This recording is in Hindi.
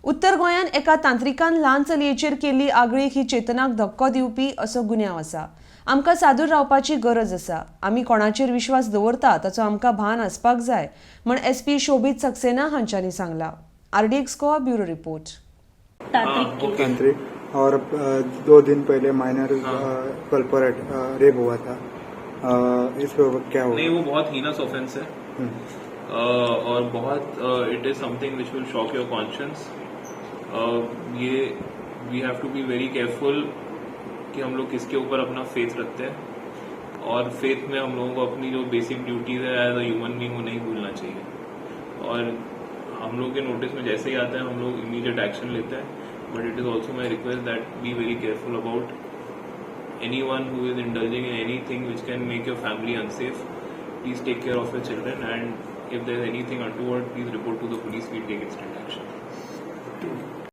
उत्तर गोंयांत एका तांत्रिकान ल्हान चलयेचेर केल्ली आगळीक ही चेतनाक धक्को दिवपी असो गुन्यांव आसा. आमकां सादूर रावपाची गरज आसा. आमी कोणाचेर विश्वास दवरता ताचो आमकां भान आसपाक जाय म्हण एसपी शोभित सक्सेना हांच्यांनी सांगलां. RDX Goa bureau report. तांत्रिक और 2 दिन पहले माइनर कल्पोरेट रेप हुआ था, इस पर क्या हुआ? नहीं, वो बहुत हीनस ऑफेंस है और बहुत it is something which will shock your conscience. ये we have to be very careful कि हम लोग किसके ऊपर अपना फेथ रखते हैं और फेथ में हम लोगों को अपनी जो बेसिक ड्यूटीज है एज अ ह्यूमन बीइंग वो नहीं भूलना चाहिए. और हम लोग के नोटिस में जैसे ही आता है हम लोग इमीडिएट एक्शन लेते हैं. But it is also my request that B very careful about anyone who is indulging in anything which can make your family unsafe. Please take care of your children, and if there is anything untoward, please report to the police. We take instant action.